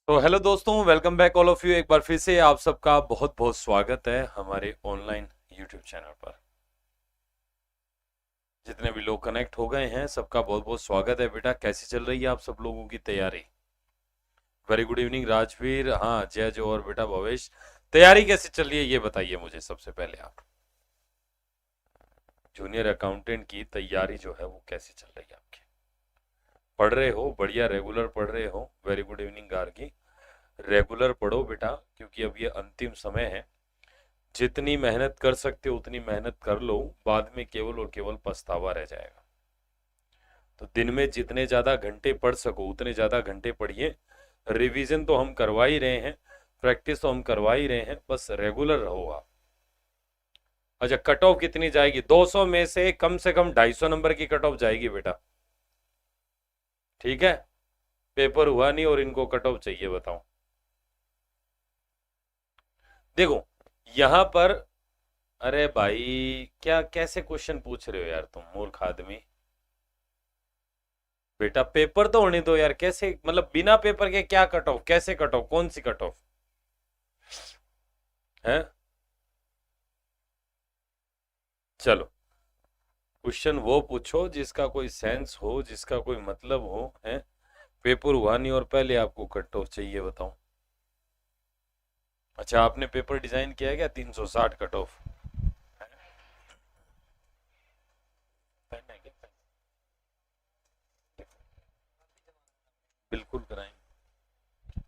तो हेलो दोस्तों, welcome back all of you. एक बार फिर से आप सबका बहुत बहुत स्वागत है हमारे ऑनलाइन यूट्यूब चैनल पर। जितने भी लोग कनेक्ट हो गए हैं सबका बहुत बहुत स्वागत है। बेटा कैसी चल रही है आप सब लोगों की तैयारी? वेरी गुड इवनिंग राजवीर, हाँ जय जो और बेटा भवेश, तैयारी कैसी चल रही है ये बताइए मुझे सबसे पहले आप। जूनियर अकाउंटेंट की तैयारी जो है वो कैसी चल रही है आपकी? पढ़ रहे हो? बढ़िया, रेगुलर पढ़ रहे हो? Very good evening Gargi. Regular पढ़ो बेटा, क्योंकि अब ये अंतिम समय है। जितनी मेहनत कर सकते हो उतनी मेहनत कर लो, बाद में केवल और केवल पछतावा रह जाएगा। तो दिन में जितने ज्यादा घंटे पढ़ सको उतने ज्यादा घंटे पढ़िए। रिवीजन तो हम करवा ही रहे हैं, प्रैक्टिस तो हम करवा ही रहे हैं, बस रेगुलर रहो आप। अच्छा, कट ऑफ कितनी जाएगी? 200 में से कम 250 नंबर की कट ऑफ जाएगी बेटा। ठीक है, पेपर हुआ नहीं और इनको कट ऑफ चाहिए, बताओ। देखो यहां पर, अरे भाई क्या कैसे क्वेश्चन पूछ रहे हो यार तुम मूर्ख आदमी। बेटा पेपर तो होने दो यार, कैसे मतलब बिना पेपर के क्या कट ऑफ? कैसे कट ऑफ? कौन सी कट ऑफ है? चलो क्वेश्चन वो पूछो जिसका कोई सेंस हो, जिसका कोई मतलब हो। है पेपर हुआ नहीं और पहले आपको कट ऑफ चाहिए, बताओ। अच्छा, आपने पेपर डिजाइन किया है क्या 360 कट ऑफ? बिल्कुल कराएंगे।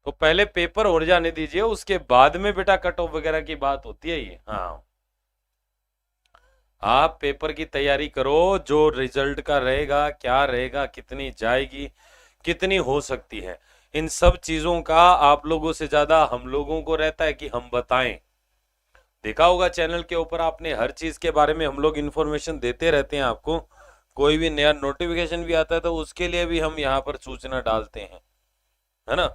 तो पहले पेपर हो जाने दीजिए, उसके बाद में बेटा कट ऑफ वगैरह की बात होती है ये। हाँ, आप पेपर की तैयारी करो, जो रिजल्ट का रहेगा, क्या रहेगा, कितनी जाएगी, कितनी हो सकती है, इन सब चीजों का आप लोगों से ज्यादा हम लोगों को रहता है कि हम बताएं। देखा होगा चैनल के ऊपर आपने, हर चीज के बारे में हम लोग इन्फॉर्मेशन देते रहते हैं आपको। कोई भी नया नोटिफिकेशन भी आता है तो उसके लिए भी हम यहाँ पर सूचना डालते हैं, है ना।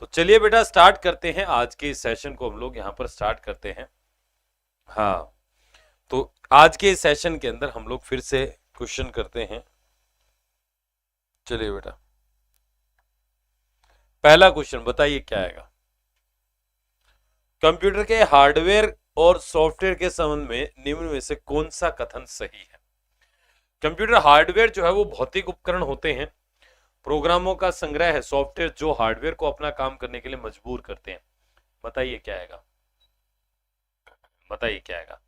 तो चलिए बेटा स्टार्ट करते हैं आज के इस सेशन को, हम लोग यहाँ पर स्टार्ट करते हैं। हाँ, तो आज के इस सेशन के अंदर हम लोग फिर से क्वेश्चन करते हैं। चलिए बेटा, पहला क्वेश्चन बताइए क्या आएगा। कंप्यूटर के हार्डवेयर और सॉफ्टवेयर के संबंध में निम्न में से कौन सा कथन सही है? कंप्यूटर हार्डवेयर जो है वो भौतिक उपकरण होते हैं, प्रोग्रामों का संग्रह है। सॉफ्टवेयर जो हार्डवेयर को अपना काम करने के लिए मजबूर करते हैं। बताइए क्या आएगा, बताइए क्या आएगा।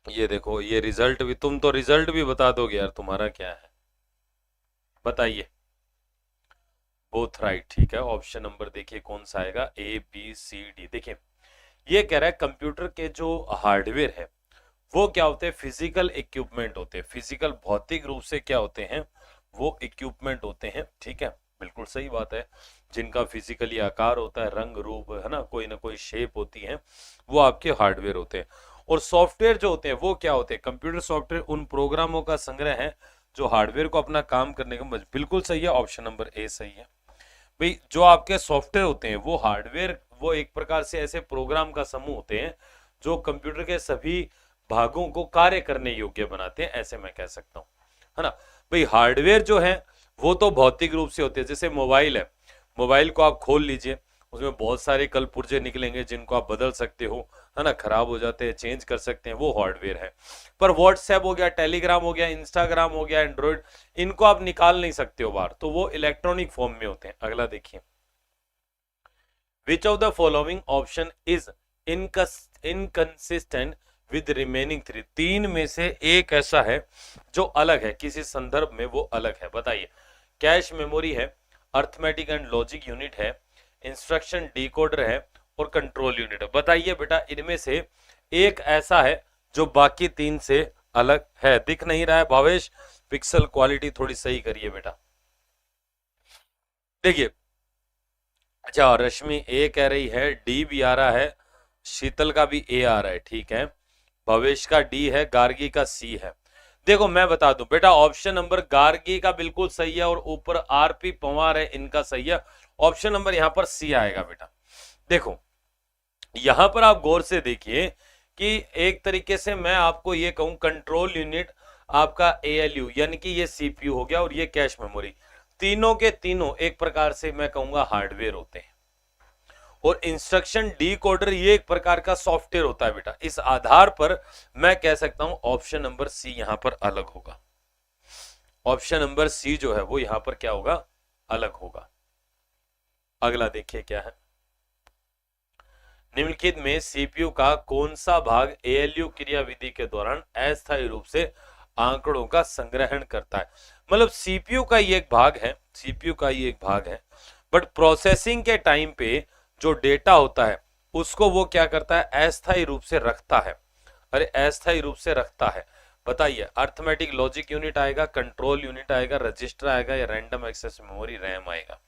ये देखो, ये रिजल्ट भी, तुम तो रिजल्ट भी बता दोगे यार, तुम्हारा क्या है बताइए। बोथ राइट, ठीक है। ऑप्शन नंबर देखिए कौन सा आएगा, ए बी सी डी। देखिए ये कह रहा है कंप्यूटर के जो हार्डवेयर है वो क्या होते हैं? फिजिकल इक्विपमेंट होते हैं। फिजिकल भौतिक रूप से क्या होते हैं? वो इक्विपमेंट होते हैं, ठीक है। बिल्कुल सही बात है। जिनका फिजिकली आकार होता है, रंग रूप, है ना कोई शेप होती है, वो आपके हार्डवेयर होते हैं। और सॉफ्टवेयर जो होते हैं वो क्या होते हैं? कंप्यूटर सॉफ्टवेयर उन प्रोग्रामों का संग्रह है जो हार्डवेयर को अपना काम करने का बिल्कुल सही है, ऑप्शन नंबर ए सही है। भाई जो आपके सॉफ्टवेयर होते हैं वो हार्डवेयर, वो एक प्रकार से ऐसे प्रोग्राम का समूह होते हैं जो कंप्यूटर के सभी भागों को कार्य करने योग्य बनाते हैं, ऐसे मैं कह सकता हूं, है ना। भाई हार्डवेयर जो है वो तो भौतिक रूप से होते हैं। जैसे मोबाइल है, मोबाइल को आप खोल लीजिए, उसमें बहुत सारे कल पुर्जे निकलेंगे जिनको आप बदल सकते हो, है ना, खराब हो जाते हैं, चेंज कर सकते हैं, वो हार्डवेयर है। पर व्हाट्सएप हो गया, टेलीग्राम हो गया, इंस्टाग्राम हो गया, एंड्रॉइड, इनको आप निकाल नहीं सकते हो बाहर, तो वो इलेक्ट्रॉनिक फॉर्म में होते हैं। अगला देखिए, विच of the following option is inconsistent with remaining three? तीन में से एक ऐसा है जो अलग है, किसी संदर्भ में वो अलग है, बताइए। कैश मेमोरी है, अर्थमेटिक एंड लॉजिक यूनिट है, इंस्ट्रक्शन डिकोडर है, और कंट्रोल यूनिट है। बताइए बेटा इनमें से एक ऐसा है जो बाकी तीन से अलग है। दिख नहीं रहा है भावेश? पिक्सल क्वालिटी थोड़ी सही करिए बेटा। देखिए, अच्छा रश्मि ए कह रही है, डी भी आ रहा है, शीतल का भी ए आ रहा है, ठीक है। भवेश का डी है, गार्गी का सी है। देखो मैं बता दूं बेटा, ऑप्शन नंबर गार्गी का बिल्कुल सही है और ऊपर आरपी पंवार है, इनका सही है। ऑप्शन नंबर यहां पर सी आएगा बेटा। देखो यहां पर आप गौर से देखिए कि एक तरीके से मैं आपको ये कहूं, कंट्रोल यूनिट आपका एएलयू यानी कि ये सीपीयू हो गया और ये कैश मेमोरी। तीनों के तीनों एक प्रकार से मैं कहूंगा हार्डवेयर होते हैं, और इंस्ट्रक्शन डीकोडर ये एक प्रकार का सॉफ्टवेयर होता है बेटा। इस आधार पर मैं कह सकता हूं ऑप्शन नंबर सी यहां पर अलग होगा। ऑप्शन नंबर सी जो है वो यहां पर क्या होगा, अलग होगा। अगला देखिए क्या है, निम्नलिखित में सीपीयू का कौन सा भाग एएलयू क्रियाविधि के दौरान अस्थायी रूप से आंकड़ों का संग्रहण करता है। मतलब सीपीयू का ये एक भाग है, सीपीयू का ये एक भाग है, बट प्रोसेसिंग के टाइम पे जो डेटा होता है उसको वो क्या करता है, अस्थायी रूप से रखता है। अरे अस्थायी रूप से रखता है, बताइए अर्थमेटिक लॉजिक यूनिट आएगा, कंट्रोल यूनिट आएगा, रजिस्टर आएगा, या रैंडम एक्सेस मेमोरी रैम आएगा?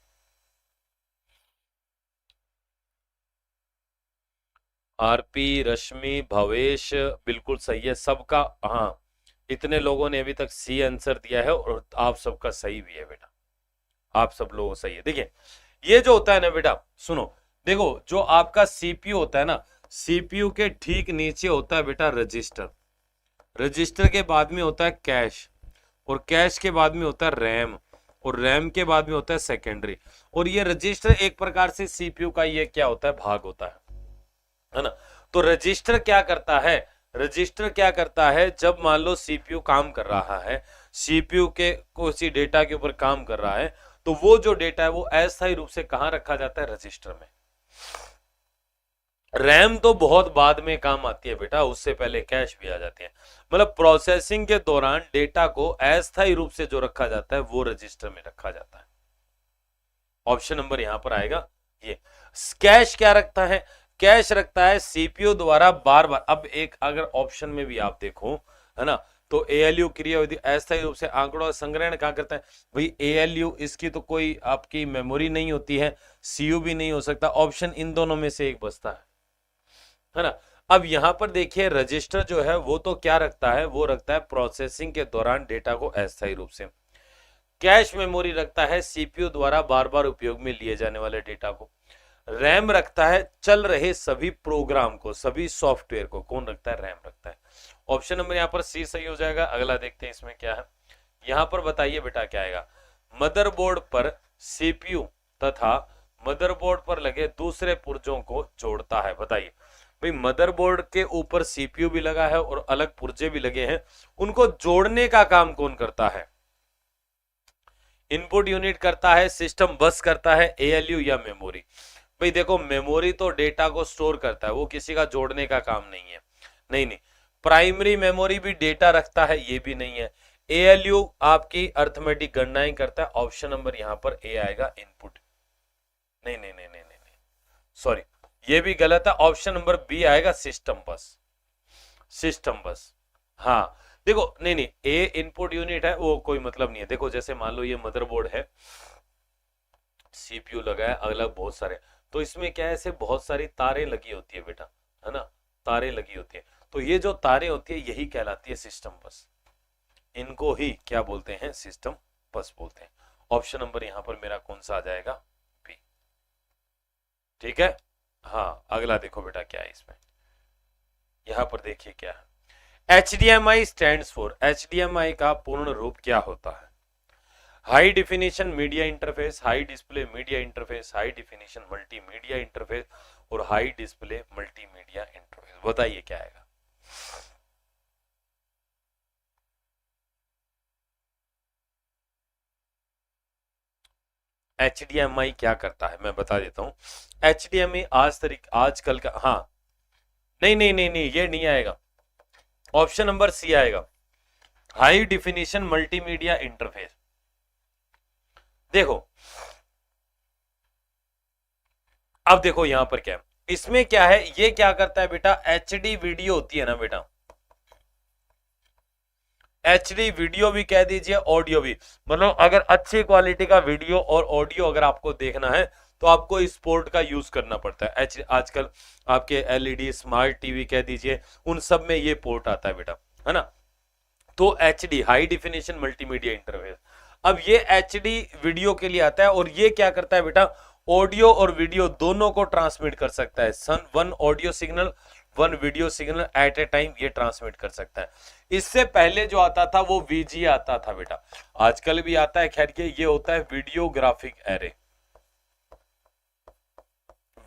आरपी, रश्मि, भवेश बिल्कुल सही है सबका। हाँ, इतने लोगों ने अभी तक सी आंसर दिया है और आप सबका सही भी है बेटा, आप सब लोगों सही है। देखिए ये जो होता है ना बेटा, सुनो देखो, जो आपका सीपीयू होता है ना, सीपीयू के ठीक नीचे होता है बेटा रजिस्टर, रजिस्टर के बाद में होता है कैश, और कैश के बाद में होता है रैम, और रैम के बाद में होता है सेकेंडरी। और ये रजिस्टर एक प्रकार से सीपीयू का ये क्या होता है, भाग होता है ना। तो रजिस्टर क्या करता है, रजिस्टर क्या करता है, जब मान लो सीपीयू काम कर रहा है, सीपीयू के किसी डेटा के ऊपर काम कर रहा है, तो वो जो डेटा है वो अस्थायी रूप से कहां रखा जाता है, रजिस्टर में। रैम तो बहुत बाद में काम आती है बेटा, उससे पहले कैश भी आ जाती है। मतलब प्रोसेसिंग के दौरान डेटा को अस्थायी रूप से जो रखा जाता है वो रजिस्टर में रखा जाता है। ऑप्शन नंबर यहां पर आएगा ये। कैश क्या रखता है, कैश रखता है सीपीयू द्वारा बार बार, अब एक अगर ऑप्शन में भी आप देखो है ना, तो एएलयू क्रियाविधि अस्थायी रूप से आंकड़ों का संग्रहण कहां करता है भाई, एएलयू इसकी तो कोई आपकी मेमोरी नहीं होती है, सीयू भी नहीं हो सकता, ऑप्शन इन दोनों में से एक बचता है ना। अब यहां पर देखिए रजिस्टर जो है वो तो क्या रखता है, वो रखता है प्रोसेसिंग के दौरान डेटा को अस्थायी रूप से। कैश मेमोरी रखता है सीपीयू द्वारा बार बार उपयोग में लिए जाने वाले डेटा को। रैम रखता है चल रहे सभी प्रोग्राम को, सभी सॉफ्टवेयर को। कौन रखता है, रैम रखता है। ऑप्शन नंबर यहाँ पर सी सही हो जाएगा। अगला देखते हैं इसमें क्या है, यहां पर बताइए बेटा क्या आएगा, मदरबोर्ड पर सीपीयू तथा मदरबोर्ड पर लगे दूसरे पुर्जों को जोड़ता है। बताइए भाई, मदरबोर्ड के ऊपर सीपीयू भी लगा है और अलग पुर्जे भी लगे हैं, उनको जोड़ने का काम कौन करता है? इनपुट यूनिट करता है, सिस्टम बस करता है, एएलयू या मेमोरी? भाई देखो, मेमोरी तो डेटा को स्टोर करता है, वो किसी का जोड़ने का काम नहीं है। नहीं, प्राइमरी मेमोरी भी डेटा रखता है, ये भी नहीं है। एएलयू आपकी अर्थमेटिक गणनाएं करता है। ऑप्शन नंबर यहां पर ए आएगा, इनपुट। नहीं, सॉरी, ये भी गलत है। ऑप्शन नंबर बी आएगा, सिस्टम बस। सिस्टम बस, हाँ देखो, नहीं, ए इनपुट यूनिट है, वो कोई मतलब नहीं है। देखो जैसे मान लो ये मदरबोर्ड है, सीपीयू लगा है, अलग बहुत सारे, तो इसमें क्या है, ऐसे बहुत सारी तारें लगी होती है बेटा, है ना, तारें लगी होती है। तो ये जो तारें होती है यही कहलाती है सिस्टम बस, इनको ही क्या बोलते हैं, सिस्टम बस बोलते हैं। ऑप्शन नंबर यहां पर मेरा कौन सा आ जाएगा, बी। ठीक है, हाँ अगला देखो बेटा क्या है इसमें, यहां पर देखिए क्या है, HDMI स्टैंड्स फॉर, HDMI का पूर्ण रूप क्या होता है? High definition media interface, high display media interface, high definition multimedia interface, और हाई डिस्प्ले मल्टीमीडिया इंटरफेस। बताइए क्या आएगा? HDMI क्या करता है मैं बता देता हूं। HDMI आजकल का, हाँ नहीं, ये नहीं आएगा। ऑप्शन नंबर सी आएगा, हाई डिफिनेशन मल्टीमीडिया इंटरफेस। देखो अब देखो यहां पर क्या है, इसमें क्या है, ये क्या करता है बेटा, एचडी वीडियो होती है ना बेटा, एचडी वीडियो भी कह दीजिए, ऑडियो भी। मतलब अगर अच्छी क्वालिटी का वीडियो और ऑडियो अगर आपको देखना है तो आपको इस पोर्ट का यूज करना पड़ता है। आजकल आपके एलईडी स्मार्ट टीवी कह दीजिए, उन सब में ये पोर्ट आता है बेटा, है ना। तो HD high definition multimedia interface, अब ये एचडी वीडियो के लिए आता है, और ये क्या करता है बेटा, ऑडियो और वीडियो दोनों को ट्रांसमिट कर सकता है। सन one audio signal one video signal at a time ये ट्रांसमिट कर सकता है। इससे पहले जो आता था वो वीजी आता था बेटा, आजकल भी आता है, खैर ये होता है वीडियोग्राफिक एरे,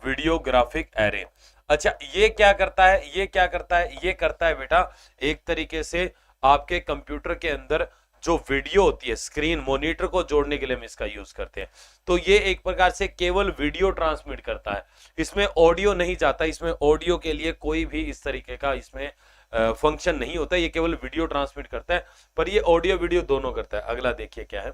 वीडियोग्राफिक एरे। अच्छा ये क्या करता है, ये क्या करता है, ये करता है बेटा एक तरीके से आपके कंप्यूटर के अंदर जो वीडियो होती है, स्क्रीन मॉनिटर को जोड़ने के लिए हम इसका यूज करते हैं, तो ये एक प्रकार से केवल वीडियो ट्रांसमिट करता है, इसमें ऑडियो नहीं जाता, इसमें ऑडियो के लिए कोई भी इस तरीके का इसमें फंक्शन नहीं होता, ये केवल वीडियो ट्रांसमिट करता है, पर ये ऑडियो वीडियो दोनों करता है। अगला देखिए क्या है,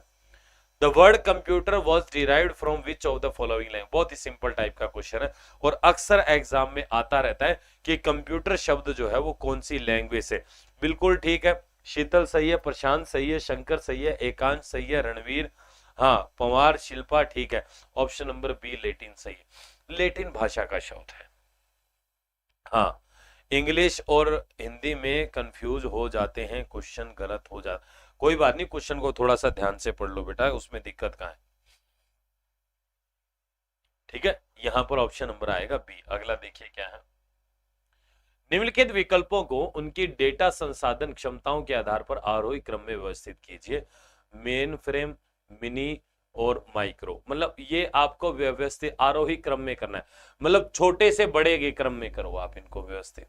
the word computer was derived from which of the following language, बहुत ही सिंपल टाइप का क्वेश्चन है और अक्सर एग्जाम में आता रहता है कि कंप्यूटर शब्द जो है वो कौन सी लैंग्वेज से। बिल्कुल ठीक है, शीतल सही है, प्रशांत सही है, शंकर सही है, एकांश सही है, रणवीर, हाँ पवार, शिल्पा ठीक है, ऑप्शन नंबर बी लेटिन सही है, लेटिन भाषा का शब्द है। हाँ इंग्लिश और हिंदी में कंफ्यूज हो जाते हैं, क्वेश्चन गलत हो जाता, कोई बात नहीं, क्वेश्चन को थोड़ा सा ध्यान से पढ़ लो बेटा, उसमें दिक्कत कहाँ है, ठीक है, यहां पर ऑप्शन नंबर आएगा बी। अगला देखिए क्या है, निम्नलिखित विकल्पों को उनकी डेटा संसाधन क्षमताओं के आधार पर आरोही क्रम में व्यवस्थित कीजिए, मेन फ्रेम, मिनी और माइक्रो, मतलब ये आपको व्यवस्थित आरोही क्रम में करना है, मतलब छोटे से बड़े के क्रम में करो आप इनको व्यवस्थित।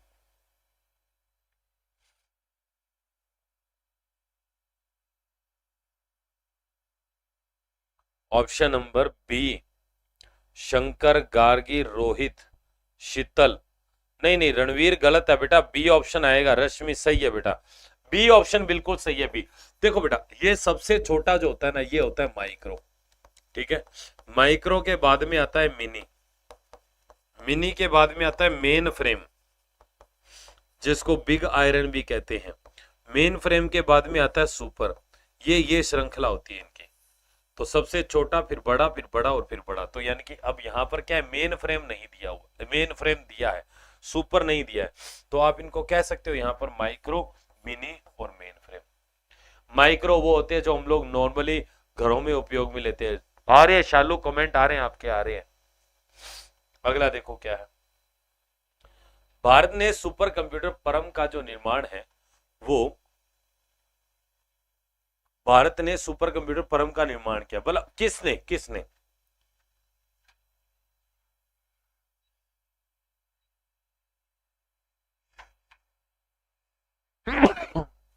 Option number B Shankar, Gargi, Rohit, Sheetal, नहीं नहीं रणवीर गलत है बेटा, बी ऑप्शन आएगा, रश्मि सही है बेटा, बी ऑप्शन बिल्कुल सही है, बी। देखो बेटा ये सबसे छोटा जो होता है ना ये होता है माइक्रो, ठीक है, माइक्रो के बाद में आता है मिनी, मिनी के बाद में आता है मेन फ्रेम जिसको बिग आयरन भी कहते हैं, मेन फ्रेम के बाद में आता है सुपर, ये श्रृंखला होती है इनकी, तो सबसे छोटा फिर बड़ा फिर बड़ा और फिर बड़ा, तो यानी कि अब यहां पर क्या है, मेन फ्रेम नहीं दिया हुआ, मेन फ्रेम दिया है, सुपर नहीं दिया है, तो आप इनको कह सकते हो यहां पर माइक्रो, मिनी और मेन फ्रेम। माइक्रो वो होते हैं जो हम लोग नॉर्मली घरों में उपयोग में लेते हैं। आ रहे हैं शालू, कमेंट आ रहे हैं आपके, आ रहे हैं। अगला देखो क्या है, भारत ने सुपर कंप्यूटर परम का जो निर्माण है वो, भारत ने सुपर कंप्यूटर परम का निर्माण किया, बोला किसने, किसने,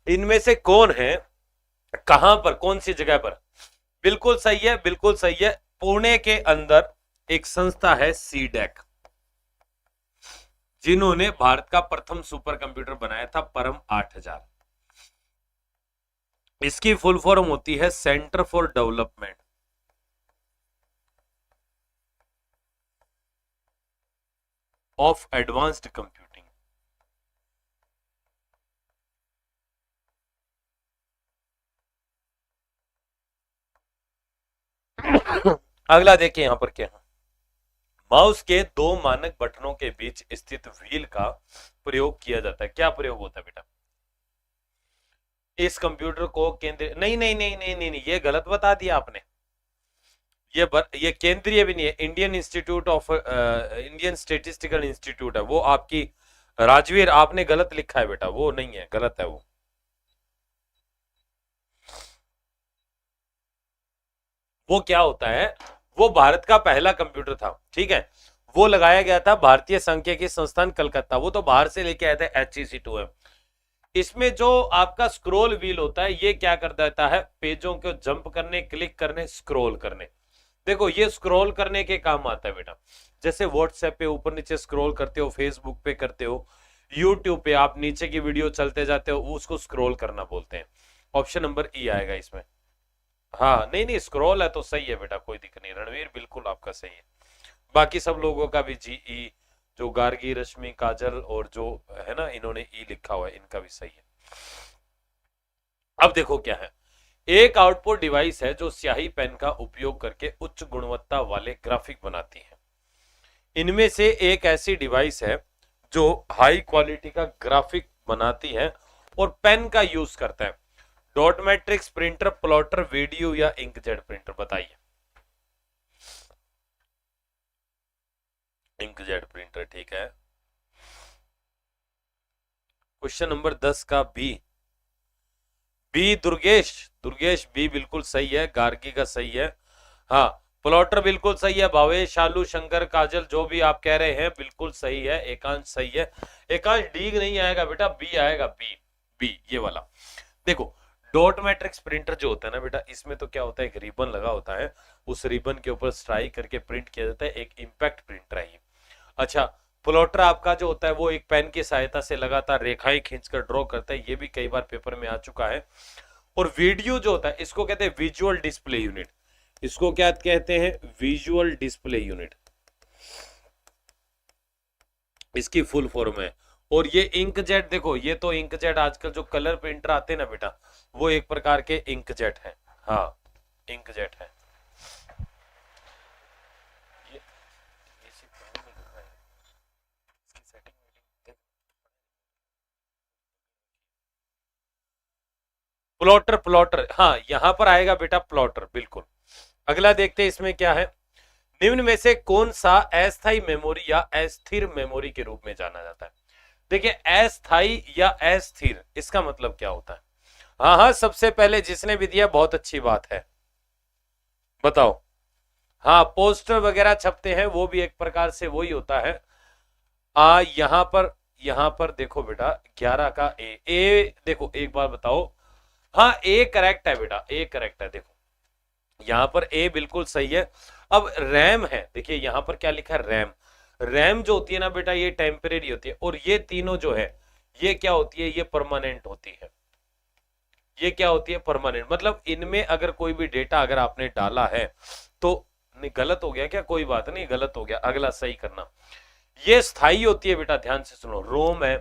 इनमें से कौन है, कहां पर, कौन सी जगह पर, बिल्कुल सही है, बिल्कुल सही है, पुणे के अंदर एक संस्था है सीडेक, जिन्होंने भारत का प्रथम सुपर कंप्यूटर बनाया था परम 8000, इसकी फुल फॉर्म होती है centre for development of advanced computing. अगला देखिए यहां पर क्या है, माउस के दो मानक बटनों के बीच स्थित व्हील का प्रयोग किया जाता है, क्या प्रयोग होता है बेटा, इस कंप्यूटर को केंद्रीय, नहीं नहीं नहीं नहीं नहीं, नहीं ये गलत बता दिया आपने, ये केंद्रीय भी नहीं है, Indian institute of Indian statistical institute है वो, आपकी राजवीर आपने गलत लिखा है बेटा, वो नहीं है, गलत है वो क्या होता है, वो भारत का पहला कंप्यूटर था, ठीक है, वो लगाया गया था भारतीय सांख्यिकी संस्थान कलकत्ता, वो तो बाहर से लेके आए थे HEC2M। इसमें जो आपका स्क्रॉल व्हील होता है ये क्या कर देता है, पेजों को जंप करने, क्लिक करने, स्क्रॉल करने, देखो ये स्क्रॉल करने के काम आता है बेटा, जैसे व्हाट्सएप पे ऊपर नीचे स्क्रॉल करते हो, फेसबुक पे करते हो, यूट्यूब पे आप नीचे की वीडियो चलते जाते हो, उसको स्क्रॉल करना बोलते हैं। ऑप्शन नंबर ई आएगा इसमें, हाँ नहीं नहीं स्क्रॉल है तो सही है बेटा, कोई दिक्कत नहीं, रणवीर बिल्कुल आपका सही है, बाकी सब लोगों का भी GE, जो गार्गी, रश्मि, काजल और जो है ना इन्होंने ई लिखा हुआ है, इनका भी सही है। अब देखो क्या है, एक आउटपुट डिवाइस है जो स्याही पेन का उपयोग करके उच्च गुणवत्ता वाले ग्राफिक बनाती है, इनमें से एक ऐसी डिवाइस है जो हाई क्वालिटी का ग्राफिक बनाती है और पेन का यूज करता है, dot matrix printer, plotter, video या इंकजेट प्रिंटर, बताइए। इंकजेट प्रिंटर ठीक है, क्वेश्चन नंबर 10 का B. B Durgesh, Durgesh B बिल्कुल सही है, गार्गी का सही है। हाँ प्लॉटर बिल्कुल सही है, भावेश, शालू, शंकर, काजल जो भी आप कह रहे हैं बिल्कुल सही है। एकांश सही है। एकांश डी नहीं आएगा बेटा, बी आएगा, बी, बी ये वाला। देखो डॉट मैट्रिक्स प्रिंटर जो होता है ना बेटा, इसमें तो क्या होता है, एक रिबन लगा होता है, उस रिबन के ऊपर स्ट्राइक करके प्रिंट किया जाता है, एक इंपैक्ट प्रिंटर है। अच्छा प्लॉटर आपका जो होता है वो एक पेन की सहायता से लगातार रेखाएं खींचकर ड्रॉ करता है, ये भी कई बार पेपर में आ चुका है। और वीडियो जो होता है इसको कहते हैं विजुअल डिस्प्ले यूनिट। इसको क्या कहते हैं, विजुअल डिस्प्ले यूनिट, इसकी फुल फॉर्म है। और ये इंकजेट, देखो ये तो इंकजेट, आजकल जो कलर प्रिंटर आते हैं ना बेटा, वो एक प्रकार के इंकजेट है। हाँ इंकजेट है। प्लॉटर, प्लॉटर हाँ यहां पर आएगा बेटा प्लॉटर, बिल्कुल। अगला देखते हैं इसमें क्या है। निम्न में से कौन सा अस्थायी मेमोरी या अस्थिर मेमोरी के रूप में जाना जाता है। देखिए अस्थायी या अस्थिर, इसका मतलब क्या होता है। हाँ हाँ सबसे पहले जिसने भी दिया बहुत अच्छी बात है, बताओ। हाँ पोस्टर वगैरह छपते हैं, वो भी एक प्रकार से वही होता है। यहां पर देखो बेटा 11 का ए देखो एक बार बताओ। हाँ ए करेक्ट है बेटा, ए करेक्ट है। देखो यहां पर ए बिल्कुल सही है। अब रैम है, देखिए यहां पर क्या लिखा है, रैम। रैम जो होती है ना बेटा ये टेम्परेरी होती है, और ये तीनों जो है ये क्या होती है, ये परमानेंट होती है। ये क्या होती है, परमानेंट। मतलब इनमें अगर कोई भी डेटा अगर आपने डाला है तो नहीं, गलत हो गया क्या, कोई बात नहीं, गलत हो गया, अगला सही करना। ये स्थायी होती है बेटा, ध्यान से सुनो। रोम है,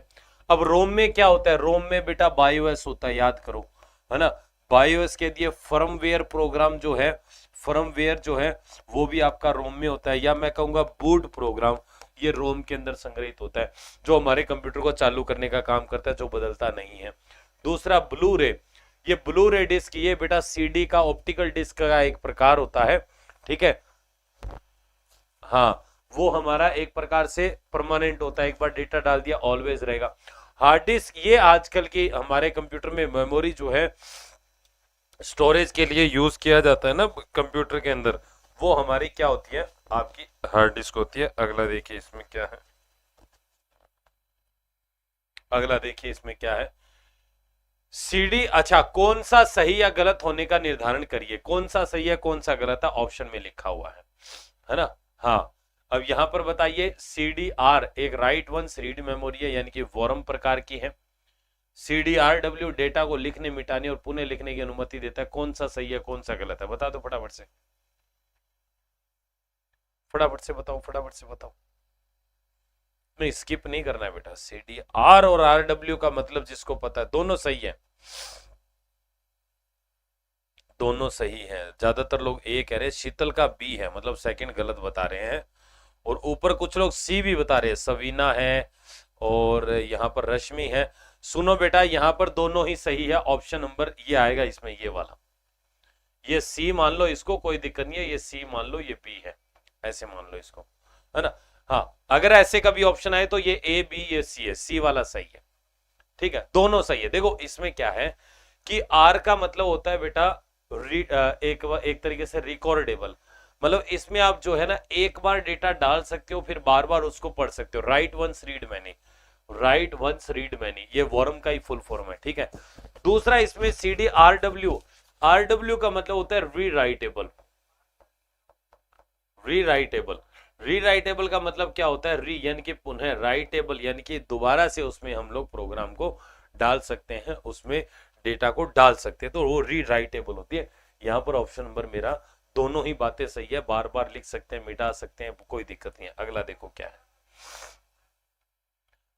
अब रोम में क्या होता है, रोम में बेटा बायोएस होता है, याद करो, है ना। बायोएस के दिए फर्मवेयर प्रोग्राम जो है, फर्मवेयर जो है वो भी आपका रोम में होता है, या मैं कहूंगा बूट प्रोग्राम, ये रोम के अंदर संग्रहित होता है, जो हमारे कंप्यूटर को चालू करने का काम करता है, जो बदलता नहीं है। दूसरा ब्लू रे, ये ब्लू रे डिस्क, ये बेटा सीडी का ऑप्टिकल डिस्क का एक प्रकार होता है, ठीक है। हाँ वो हमारा एक प्रकार से परमानेंट होता है, एक बार डेटा डाल दिया ऑलवेज रहेगा। हार्ड डिस्क ये आजकल की हमारे कंप्यूटर में मेमोरी जो है स्टोरेज के लिए यूज किया जाता है ना कंप्यूटर के अंदर, वो हमारी क्या होती है, आपकी हार्ड डिस्क होती है। अगला देखिए इसमें क्या है, अगला देखिए इसमें क्या है, सीडी। अच्छा कौन सा सही या गलत होने का निर्धारण करिए, कौन सा सही है कौन सा गलत है, ऑप्शन में लिखा हुआ है ना। हाँ अब यहां पर बताइए, CDR एक राइट वंस रीड मेमोरी है, यानी कि वॉरम प्रकार की है। CDRW डेटा को लिखने, मिटाने और पुनः लिखने की अनुमति देता है। कौन सा सही है कौन सा गलत है, बता दो फटाफट से, फटाफट से बताओ, फटाफट से बताओ। नहीं स्किप नहीं करना है बेटा, CDR और RW का मतलब जिसको पता है, दोनों सही है, दोनों सही है। ज्यादातर लोग ए कह रहे हैं, शीतल का बी है, मतलब सेकंड गलत बता रहे हैं। और ऊपर कुछ लोग सी भी बता रहे हैं, सवीना है और यहाँ पर रश्मि है। सुनो बेटा यहाँ पर दोनों ही सही है, ऑप्शन नंबर ये आएगा इसमें, ये वाला, ये सी मान लो इसको, कोई दिक्कत नहीं है, ये सी मान लो, ये बी है, ऐसे मान लो इसको, है ना। हाँ अगर ऐसे कभी ऑप्शन आए तो ये ए बी ये सी है, सी वाला सही है, ठीक है, दोनों सही है। देखो इसमें क्या है कि आर का मतलब होता है बेटा एक तरीके से रिकॉर्डेबल, मतलब इसमें आप जो है ना एक बार डेटा डाल सकते हो, फिर बार बार उसको पढ़ सकते हो। Right once read many, right once read many, ये वॉरम का ही फुल फॉर्म है, ठीक है। दूसरा इसमें CDRW, RW का मतलब होता है रीराइटेबल, रीराइटेबल, रीराइटेबल का मतलब क्या होता है, री यानी कि पुनः, राइटेबल यानी कि दोबारा से उसमें हम लोग प्रोग्राम को डाल सकते हैं, उसमें डेटा को डाल सकते हैं, तो वो रीराइटेबल होती है। यहाँ पर ऑप्शन नंबर मेरा, दोनों ही बातें सही है, बार बार लिख सकते हैं, मिटा सकते हैं, कोई दिक्कत नहीं है। अगला देखो क्या है,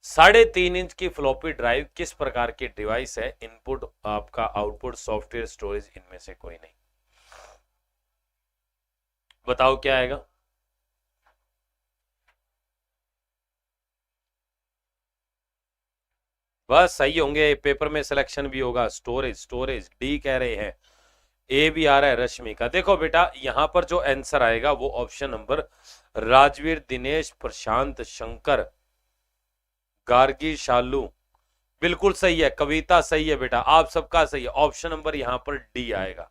3.5 इंच की फ्लॉपी ड्राइव किस प्रकार की डिवाइस है, इनपुट आपका, आउटपुट, सॉफ्टवेयर, स्टोरेज, इनमें से कोई नहीं, बताओ क्या आएगा। बस सही होंगे, पेपर में सिलेक्शन भी होगा। स्टोरेज, स्टोरेज डी कह रहे हैं, ए भी आ रहा है रश्मि का। देखो बेटा यहां पर जो आंसर आएगा वो ऑप्शन नंबर, राजवीर, दिनेश, प्रशांत, शंकर, गार्गी, शालू, बिल्कुल सही है, कविता सही है बेटा, आप सबका सही है। ऑप्शन नंबर यहाँ पर डी आएगा,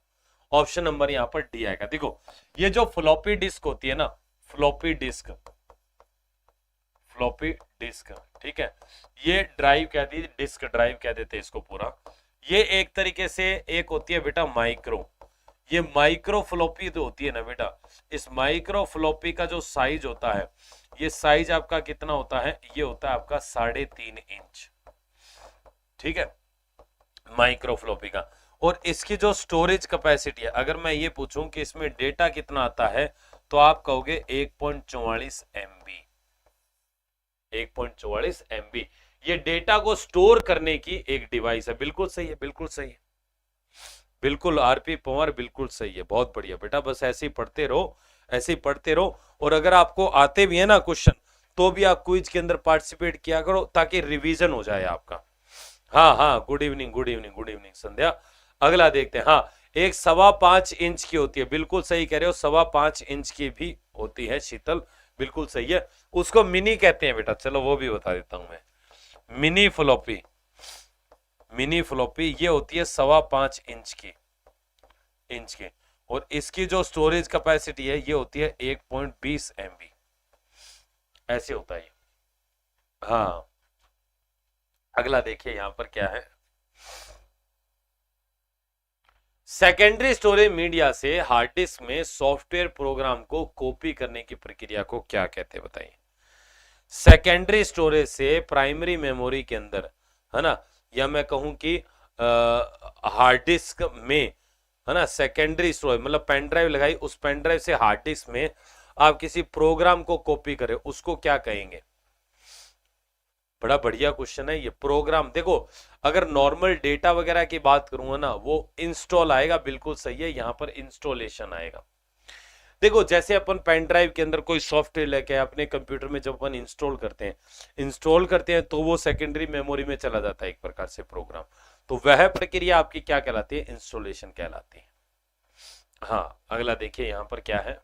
ऑप्शन नंबर यहाँ पर डी आएगा। देखो ये जो फ्लॉपी डिस्क होती है ना, फ्लॉपी डिस्क, फ्लॉपी डिस्क, ठीक है, ये ड्राइव कह दी, डिस्क ड्राइव कह देते हैं इसको पूरा। ये एक तरीके से एक होती है बेटा माइक्रो, ये माइक्रो फ्लॉपी जो होती है ना बेटा, इस माइक्रो फ्लॉपी का जो साइज होता है, ये साइज आपका कितना होता है, ये होता है आपका 3.5 इंच, ठीक है, माइक्रो फ्लॉपी का। और इसकी जो स्टोरेज कैपेसिटी है, अगर मैं ये पूछूं कि इसमें डेटा कितना आता है, तो आप कहोगे 1.44 MB, 1.44 MB। ये डेटा को स्टोर करने की एक डिवाइस है। बिल्कुल सही है, बिल्कुल सही है, बिल्कुल आरपी पवार, बिल्कुल सही है, बहुत बढ़िया बेटा। बस ऐसे ही पढ़ते रहो, ऐसे ही पढ़ते रहो। और अगर आपको आते भी है ना क्वेश्चन, तो भी आप क्विज के अंदर पार्टिसिपेट किया करो, ताकि रिवीजन हो जाए आपका। हाँ हाँ, good evening, good evening, good evening संध्या। अगला देखते हैं। हाँ, एक 5.25 इंच की होती है, बिल्कुल सही कह रहे हो, 5.25 इंच की भी होती है शीतल, बिल्कुल सही है। उसको मिनी कहते हैं बेटा, चलो वो भी बता देता हूं मैं। मिनी फ्लॉपी, मिनी फ्लॉपी ये होती है 5.25 इंच की, और इसकी जो स्टोरेज कैपेसिटी है ये होती है 1.20 MB, ऐसे होता है। हाँ, अगला देखिए यहां पर क्या है। सेकेंडरी स्टोरेज मीडिया से हार्ड डिस्क में सॉफ्टवेयर प्रोग्राम को कॉपी करने की प्रक्रिया को क्या कहते हैं, बताइए। सेकेंडरी स्टोरेज से प्राइमरी मेमोरी के अंदर, है ना, या मैं कहूं कि हार्ड डिस्क में, है ना, सेकेंडरी स्टोरेज मतलब पेन ड्राइव लगाई, उस पेन ड्राइव से हार्ड डिस्क में आप किसी प्रोग्राम को कॉपी करें, उसको क्या कहेंगे। बड़ा बढ़िया क्वेश्चन है ये। प्रोग्राम देखो, अगर नॉर्मल डेटा वगैरह की बात करूंगा ना, वो इंस्टॉल आएगा, बिल्कुल सही है, यहां पर इंस्टॉलेशन आएगा। देखो जैसे अपन पेन ड्राइव के अंदर कोई सॉफ्टवेयर लेके अपने कंप्यूटर में जब अपन इंस्टॉल करते हैं तो वो सेकेंडरी मेमोरी में चला जाता है एक प्रकार से प्रोग्राम, तो वह प्रक्रिया आपकी क्या कहलाती है, इंस्टॉलेशन कहलाती है। हाँ, अगला देखिए यहां पर क्या है।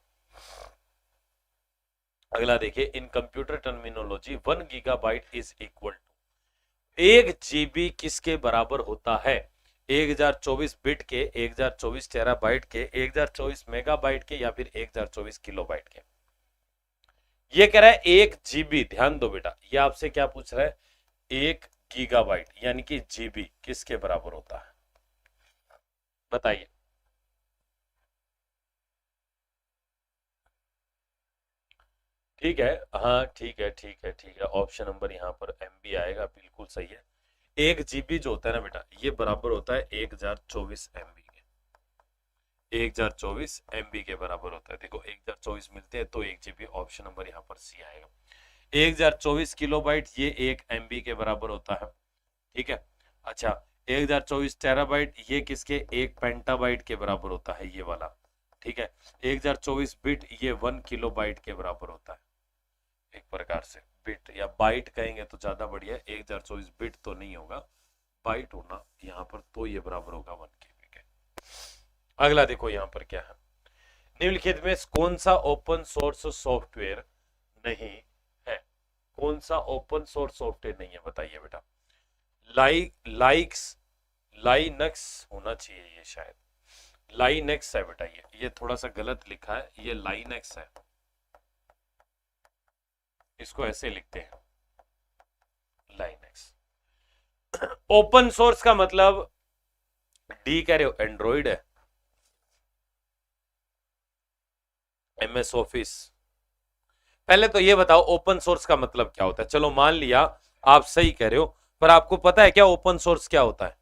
अगला देखिए, in computer terminology 1 gigabyte is equal to, 1 GB किसके बराबर होता है, 1024 बिट के, 1024 टेराबाइट के, 1024 मेगाबाइट के, या फिर 1024 किलोबाइट के। ये कह रहा है 1 GB, ध्यान दो बेटा, ये आपसे क्या पूछ रहा है, 1 गीगाबाइट यानी कि GB किसके बराबर होता है, बताइए। ठीक है, हाँ ठीक है, ठीक है, ठीक है, ऑप्शन नंबर यहाँ पर MB आएगा, बिल्कुल सही है। 1 GB जो होता है ना बेटा, ये बराबर होता है 1024 MB के, 1024 MB के बराबर होता है। देखो 1024 मिलते हैं तो 1 GB, ऑप्शन नंबर यहाँ पर सी आएगा। 1024 किलोबाइट ये 1 MB के बराबर होता है, ठीक है। अच्छा, 1024 टेराबाइट ये किसके, 1 पेंटाबाइट के बराबर होता है, ये वाला, ठीक है। 1024 बिट ये 1 किलोबाइट के बराबर होता है, एक प्रकार से बिट या बाइट कहेंगे तो ज्यादा बढ़िया है। 1024 बिट तो नहीं होगा, बाइट होना यहाँ पर, तो ये बराबर होगा 1 KB के। अगला देखो यहाँ पर क्या है, निम्नलिखित में कौन सा ओपन सोर्स सॉफ्टवेयर नहीं है, कौन सा ओपन सोर्स सॉफ्टवेयर नहीं है, बताइए बेटा। लाइनक्स होना चाहिए ये, शायद लाइनक्स है बेटा, ये थोड़ा सा गलत लिखा है, ये लाइनक्स है, इसको ऐसे लिखते हैं लाइनक्स। ओपन सोर्स का मतलब डी कह रहे हो, एंड्रॉइड है, MS ऑफिस। पहले तो ये बताओ ओपन सोर्स का मतलब क्या होता है। चलो मान लिया आप सही कह रहे हो, पर आपको पता है क्या ओपन सोर्स क्या होता है।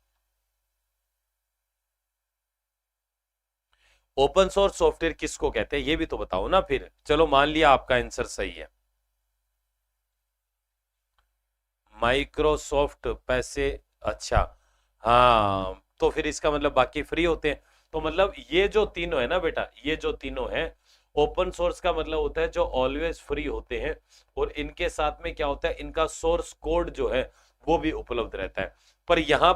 ओपन सोर्स सॉफ्टवेयर किसको कहते हैं ये भी तो बताओ ना फिर। चलो मान लिया आपका आंसर सही है, माइक्रोसॉफ्ट पैसे, अच्छा हाँ, तो फिर इसका मतलब बाकी फ्री होते हैं। तो मतलब ये जो तीनों है ना बेटा, ये जो तीनों है ओपन सोर्स का मतलब होता है जो ऑलवेज फ्री होते हैं, और इनके साथ में क्या होता है, इनका सोर्स कोड जो है वो भी उपलब्ध रहता है। पर यहाँ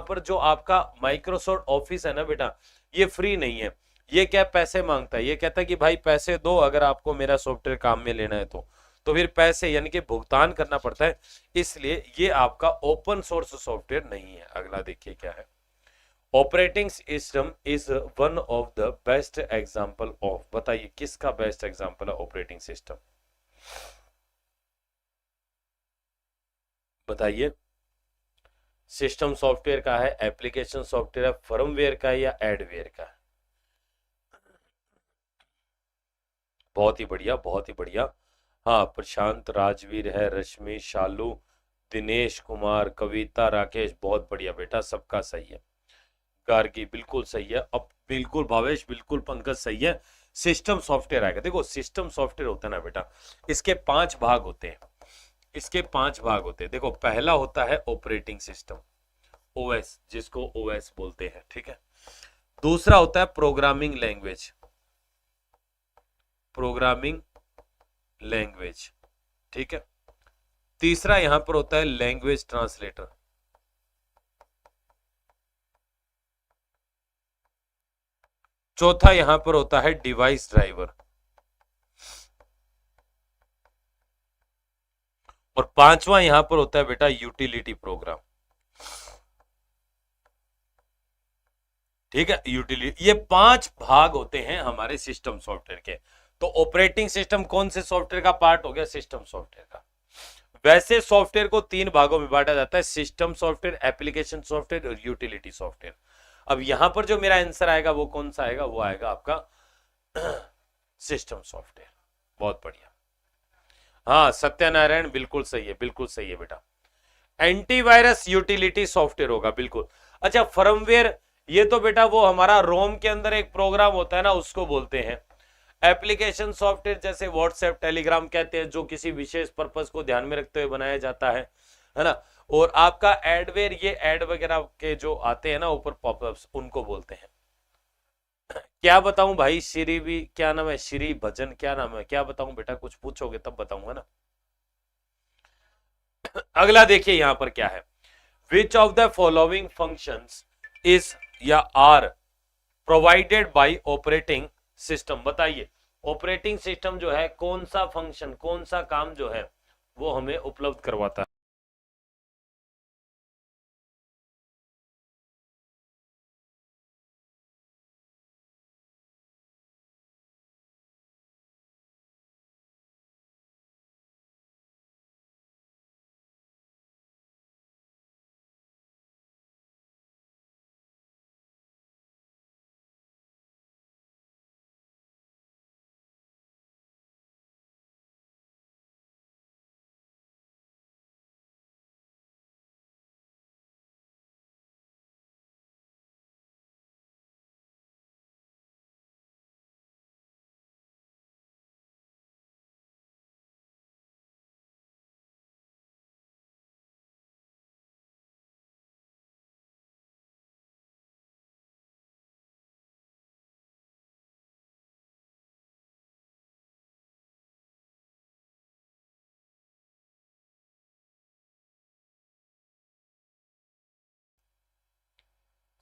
पर जो आपका माइक्रोसॉफ्ट ऑफिस है ना बेटा, ये फ्री नहीं है, ये क्या पैसे मांगता है, ये कहता है कि भाई पैसे दो अगर आपको मेरा सॉफ्टवेयर काम में लेना है तो फिर पैसे यानी कि भुगतान करना पड़ता है, इसलिए ये आपका ओपन सोर्स सॉफ्टवेयर नहीं है। अगला देखिए क्या है, operating system is one of the best example of, बताइए किसका बेस्ट एग्जांपल है ऑपरेटिंग सिस्टम, बताइए। सिस्टम सॉफ्टवेयर का है, एप्लीकेशन सॉफ्टवेयर है, फर्मवेयर का है या एडवेयर का है? बहुत ही बढ़िया, बहुत ही बढ़िया। हाँ, प्रशांत, राजवीर है, रश्मि, शालू, दिनेश कुमार, कविता, राकेश, बहुत बढ़िया बेटा, सबका सही है। गार्गी बिल्कुल सही है, अब बिल्कुल भावेश, बिल्कुल पंकज सही है। सिस्टम सॉफ्टवेयर आएगा। देखो सिस्टम सॉफ्टवेयर होता है ना बेटा, इसके 5 भाग होते हैं, इसके 5 भाग होते हैं। देखो पहला होता है ऑपरेटिंग सिस्टम, ओएस, जिसको ओएस बोलते हैं, ठीक है। दूसरा होता है प्रोग्रामिंग लैंग्वेज, प्रोग्रामिंग लैंग्वेज, ठीक है। तीसरा यहां पर होता है लैंग्वेज ट्रांसलेटर, चौथा यहां पर होता है डिवाइस ड्राइवर, और पांचवा यहां पर होता है बेटा यूटिलिटी प्रोग्राम, ठीक है। यूटिलिटी, ये 5 भाग होते हैं हमारे सिस्टम सॉफ्टवेयर के। तो ऑपरेटिंग सिस्टम कौन से सॉफ्टवेयर का पार्ट हो गया? सिस्टम सॉफ्टवेयर का। वैसे सॉफ्टवेयर को 3 भागों में बांटा जाता है, सिस्टम सॉफ्टवेयर, एप्लीकेशन सॉफ्टवेयर और यूटिलिटी सॉफ्टवेयर। अब यहां पर जो मेरा आंसर आएगा वो कौन सा आएगा? वो आएगा आपका सिस्टम सॉफ्टवेयर। बहुत बढ़िया। हाँ सत्यानारायण बिल्कुल सही है, बिल्कुल सही है बेटा। एंटीवायरस यूटिलिटी सॉफ्टवेयर होगा, बिल्कुल। अच्छा फर्मवेयर, ये तो बेटा वो हमारा रोम के अंदर एक प्रोग्राम होता है ना, उसको बोलते हैं। एप्लीकेशन सॉफ्टवेयर जैसे व्हाट्सएप, टेलीग्राम कहते हैं, जो किसी विशेष पर्पस को ध्यान में रखते हुए बनाया जाता है ना। और आपका एडवेयर, ये एड वगैरह के जो आते हैं ना ऊपर पॉपअप्स, उनको बोलते हैं। क्या बताऊं भाई? श्री भी क्या नाम है? श्री भजन क्या नाम है? क्या बताऊं बेटा? कुछ पूछोगे तब बताऊंगा ना। अगला देखिए यहां पर क्या है, which of the following functions is या are provided by operating system, बताइए ऑपरेटिंग सिस्टम जो है कौन सा फंक्शन, कौन सा काम जो है वो हमें उपलब्ध करवाता है?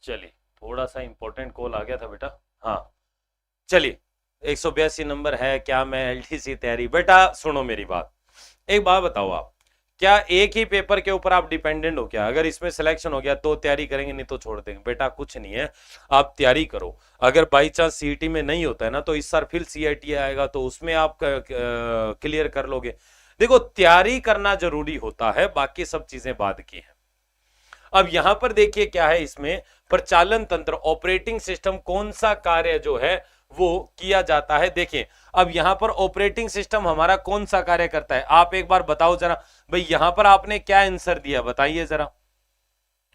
चलिए थोड़ा सा इंपॉर्टेंट कॉल आ गया था बेटा। हाँ चलिए, 182 नंबर है क्या? मैं एलडीसी तैयारी, बेटा सुनो मेरी बात, एक बात बताओ, आप क्या एक ही पेपर के ऊपर आप डिपेंडेंट हो क्या? अगर इसमें सिलेक्शन हो गया तो तैयारी करेंगे, नहीं तो छोड़ देंगे? बेटा कुछ नहीं है, आप तैयारी करो। अगर बाई चांस सीईटी में नहीं होता है ना, तो इस साल फिर सीआईटी आएगा, तो उसमें आप क्लियर कर लोगे। देखो तैयारी करना जरूरी होता है, बाकी सब चीजें बाद की हैं। अब यहां पर देखिए क्या है, इसमें प्रचालन तंत्र, ऑपरेटिंग सिस्टम कौन सा कार्य जो है वो किया जाता है। देखिए अब यहां पर ऑपरेटिंग सिस्टम हमारा कौन सा कार्य करता है, आप एक बार बताओ जरा भाई। यहां पर आपने क्या आंसर दिया बताइए जरा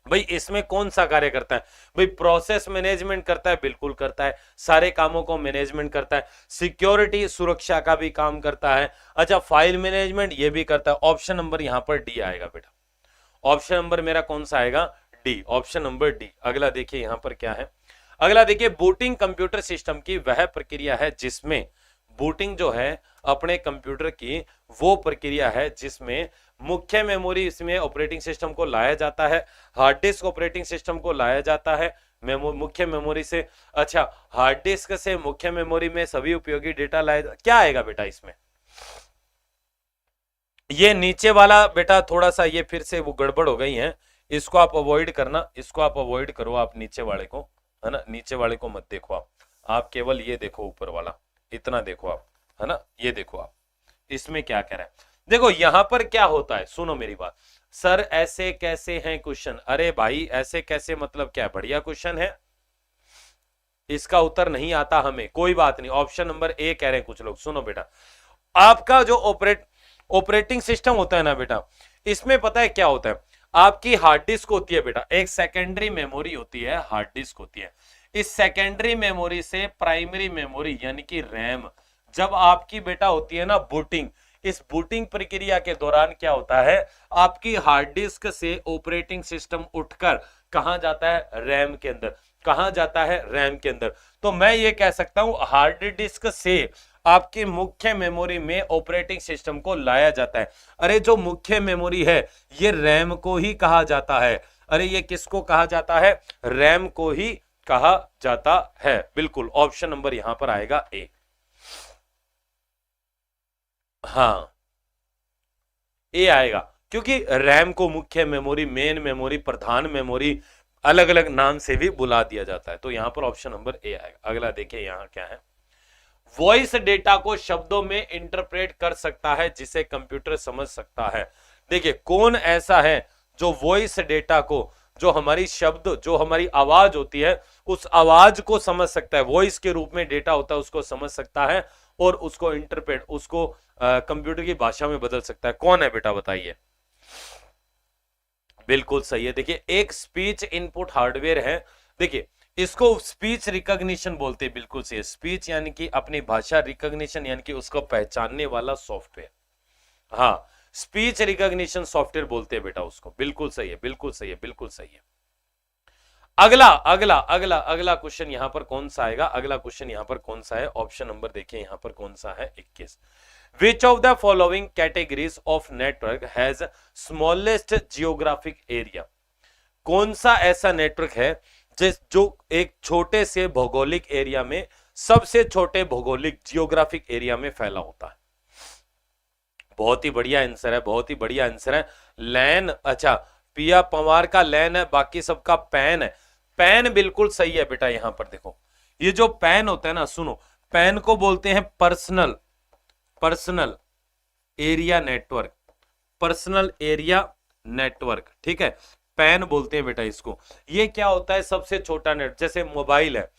भाई, इसमें कौन सा कार्य करता है? भाई प्रोसेस मैनेजमेंट करता है, बिल्कुल करता है, सारे कामों को मैनेजमेंट करता है। सिक्योरिटी, सुरक्षा का भी काम करता है। अच्छा फाइल मैनेजमेंट ये भी करता है। ऑप्शन नंबर यहां पर डी आएगा बेटा, ऑप्शन नंबर मेरा कौन सा आएगा? D, option number D. अगला देखिए यहां पर क्या है, अगला देखिए, बूटिंग कंप्यूटर सिस्टम की वह प्रक्रिया है जिसमें, बूटिंग जो है अपने कंप्यूटर की वो प्रक्रिया है जिसमें मुख्य मेमोरी इसमें ऑपरेटिंग सिस्टम को लाया जाता है, हार्ड डिस्क ऑपरेटिंग सिस्टम को लाया जाता है मुख्य मेमोरी से। अच्छा हार्ड डिस्क से मुख्य मेमोरी में सभी उपयोगी डेटा लाया, क्या आएगा बेटा इसमें? ये नीचे वाला बेटा थोड़ा सा ये फिर से वो गड़बड़ हो गई है, इसको आप अवॉइड करना, इसको आप अवॉइड करो, आप नीचे वाले को, है ना, नीचे वाले को मत देखो आप केवल ये देखो ऊपर वाला, इतना देखो आप, है ना, ये देखो आप इसमें क्या कह रहा है। देखो यहां पर क्या होता है, सुनो मेरी बात, सर ऐसे कैसे हैं क्वेश्चन, अरे भाई ऐसे कैसे मतलब क्या, बढ़िया क्वेश्चन है, इसका उत्तर नहीं आता हमें, कोई बात नहीं, ऑप्शन नंबर ए कह रहे हैं कुछ लोग। सुनो बेटा, आपका जो ऑपरेटिंग सिस्टम होता है ना बेटा, इसमें पता है क्या होता है, आपकी हार्ड डिस्क होती है बेटा, एक सेकेंडरी मेमोरी होती है, हार्ड डिस्क होती है, इस सेकेंडरी मेमोरी से प्राइमरी मेमोरी यानी कि रैम, जब आपकी बेटा होती है ना बूटिंग, इस बूटिंग प्रक्रिया के दौरान क्या होता है, आपकी हार्ड डिस्क से ऑपरेटिंग सिस्टम उठकर कहां जाता है, रैम के अंदर, कहां जाता है, रैम के अंदर। तो मैं ये कह सकता हूं हार्ड डिस्क से आपकी मुख्य मेमोरी में ऑपरेटिंग सिस्टम को लाया जाता है। अरे जो मुख्य मेमोरी है ये रैम को ही कहा जाता है, अरे ये किसको कहा जाता है, रैम को ही कहा जाता है, बिल्कुल ऑप्शन नंबर यहां पर आएगा ए। हाँ ए आएगा, क्योंकि रैम को मुख्य मेमोरी, मेन मेमोरी, प्रधान मेमोरी अलग अलग नाम से भी बुला दिया जाता है, तो यहां पर ऑप्शन नंबर ए आएगा। अगला देखिए यहां क्या है, वॉइस डेटा को शब्दों में इंटरप्रेट कर सकता है जिसे कंप्यूटर समझ सकता है। देखिए कौन ऐसा है जो वॉइस डेटा को, जो हमारी शब्द, जो हमारी आवाज होती है उस आवाज को समझ सकता है, वॉइस के रूप में डेटा होता है उसको समझ सकता है और उसको इंटरप्रेट, उसको कंप्यूटर की भाषा में बदल सकता है, कौन है बेटा बताइए। बिल्कुल सही है, देखिए एक स्पीच इनपुट हार्डवेयर है, देखिए इसको स्पीच रिकॉग्निशन बोलते हैं, बिल्कुल सही है, स्पीच यानी कि अपनी भाषा, रिकॉग्निशन यानी कि उसको पहचानने वाला सॉफ्टवेयर, हाँ स्पीच रिकॉग्निशन सॉफ्टवेयर बोलते हैं बेटा उसको, बिल्कुल सही है, बिल्कुल सही है, बिल्कुल सही है। अगला अगला अगला अगला क्वेश्चन यहां पर कौन सा आएगा, अगला क्वेश्चन यहां पर कौन सा है, ऑप्शन नंबर देखिए यहां पर कौन सा है 21। Which of the following categories of network has smallest geographic area? कौन सा ऐसा नेटवर्क है जो एक छोटे से भौगोलिक एरिया में, सबसे छोटे भौगोलिक जियोग्राफिक एरिया में फैला होता है। बहुत ही बढ़िया आंसर है, बहुत ही बढ़िया आंसर है, लैन, अच्छा पिया पवार का लैन है, बाकी सबका पैन है, पैन बिल्कुल सही है बेटा। यहां पर देखो ये जो पैन होता है ना, सुनो पैन को बोलते हैं personal, personal area network, personal area network, ठीक है, पैन बोलते हैं बेटा इसको। ये क्या होता है, सबसे छोटा नेट, जैसे मोबाइल है,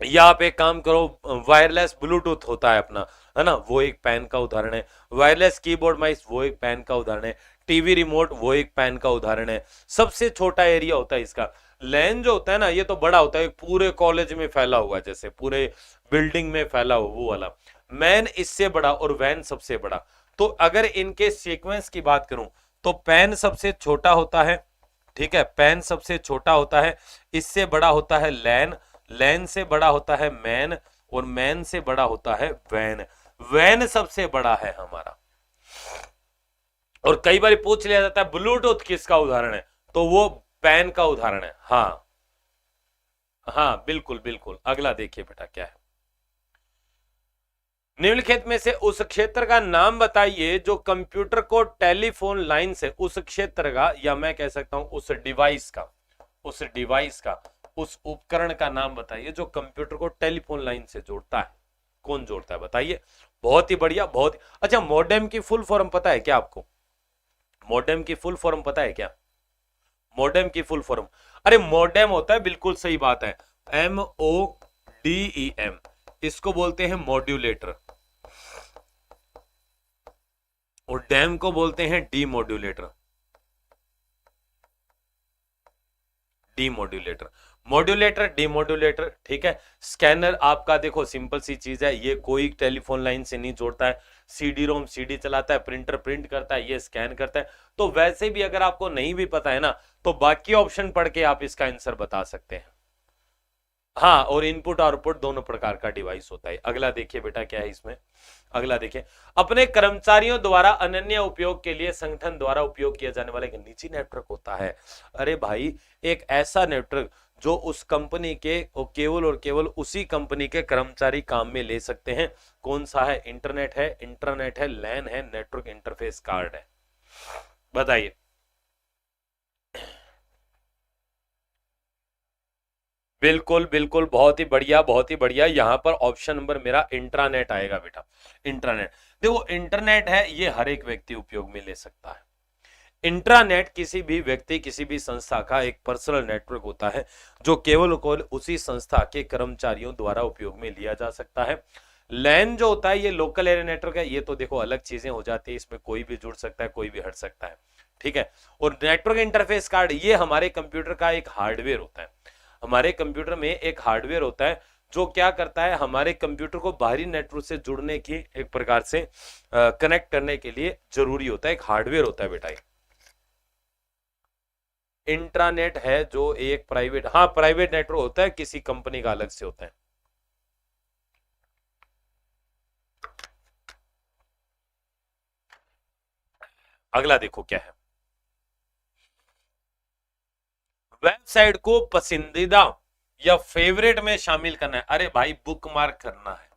या आप एक काम करो वायरलेस ब्लूटूथ होता है अपना, है ना, वो एक पैन का उदाहरण है, वायरलेस कीबोर्ड माउस वो एक पैन का उदाहरण है, टीवी रिमोट वो एक पैन का उदाहरण है, सबसे छोटा एरिया होता है इसका। लैन जो होता है ना ये तो बड़ा होता है, पूरे कॉलेज में फैला हुआ, जैसे पूरे बिल्डिंग में फैला हुआ वो वाला। मैन इससे बड़ा और वैन सबसे बड़ा, तो अगर इनके सीक्वेंस की बात करूं तो पैन सबसे छोटा होता है, ठीक है, पैन सबसे छोटा होता है, इससे बड़ा होता है लैन, लैन से बड़ा होता है मैन, और मैन से बड़ा होता है वैन, वैन सबसे बड़ा है हमारा। और कई बार पूछ लिया जाता है ब्लूटूथ किसका उदाहरण है, तो वो पैन का उदाहरण है। हाँ हाँ बिल्कुल बिल्कुल। अगला देखिए बेटा क्या है, निम्नलिखित में से उस क्षेत्र का नाम बताइए जो कंप्यूटर को टेलीफोन लाइन से, उस क्षेत्र का, या मैं कह सकता हूं उस डिवाइस का, उस डिवाइस का, उस उपकरण का नाम बताइए जो कंप्यूटर को टेलीफोन लाइन से जोड़ता है, कौन जोड़ता है बताइए। बहुत ही बढ़िया, बहुत अच्छा। मॉडेम की फुल फॉर्म पता है क्या आपको, मॉडेम की फुल फॉर्म पता है क्या, मॉडेम की फुल फॉर्म, अरे मॉडेम होता है, बिल्कुल सही बात है, MODEM, इसको बोलते हैं मॉड्यूलेटर, और डैम को बोलते हैं डीमॉड्यूलेटर, डीमॉड्यूलेटर, मॉड्यूलेटर, डीमॉड्यूलेटर, ठीक है। स्कैनर आपका देखो सिंपल सी चीज है, ये कोई टेलीफोन लाइन से नहीं जोड़ता है, सीडी रोम सीडी चलाता है, प्रिंटर प्रिंट करता है, ये स्कैन करता है। तो वैसे भी अगर आपको नहीं भी पता है ना तो बाकी ऑप्शन पढ़ के आप इसका आंसर बता सकते हैं। हाँ, और इनपुट आउटपुट दोनों प्रकार का डिवाइस होता है। अगला देखिए बेटा क्या है इसमें, अगला देखिए, अपने कर्मचारियों द्वारा अनन्य उपयोग के लिए संगठन द्वारा उपयोग किया जाने वाला एक निजी नेटवर्क होता है। अरे भाई, एक ऐसा नेटवर्क जो उस कंपनी के केवल और केवल उसी कंपनी के कर्मचारी काम में ले सकते हैं। कौन सा है? इंटरनेट है, इंटरनेट है, लैन है, नेटवर्क इंटरफेस कार्ड है। बताइए। बिल्कुल बिल्कुल, बहुत ही बढ़िया, बहुत ही बढ़िया। यहां पर ऑप्शन नंबर मेरा इंट्रानेट आएगा बेटा। इंट्रानेट, देखो इंटरनेट है ये हर एक व्यक्ति उपयोग में ले सकता है। इंट्रानेट किसी भी व्यक्ति, किसी भी संस्था का एक पर्सनल नेटवर्क होता है जो केवल उसी संस्था के कर्मचारियों द्वारा उपयोग में लिया जा सकता है। लैन जो होता है ये लोकल एरिया नेटवर्क है, ये तो देखो अलग चीजें हो जाती है, इसमें कोई भी जुड़ सकता है, कोई भी हट सकता है, ठीक है। और नेटवर्क इंटरफेस कार्ड ये हमारे कंप्यूटर का एक हार्डवेयर होता है। हमारे कंप्यूटर में एक हार्डवेयर होता है जो क्या करता है, हमारे कंप्यूटर को बाहरी नेटवर्क से जुड़ने की, एक प्रकार से कनेक्ट करने के लिए जरूरी होता है, एक हार्डवेयर होता है बेटा। इंट्रानेट है जो एक प्राइवेट, हाँ प्राइवेट नेटवर्क होता है, किसी कंपनी का अलग से होता है। अगला देखो क्या है, वेबसाइट को पसंदीदा या फेवरेट में शामिल करना है। अरे भाई, बुकमार्क करना है।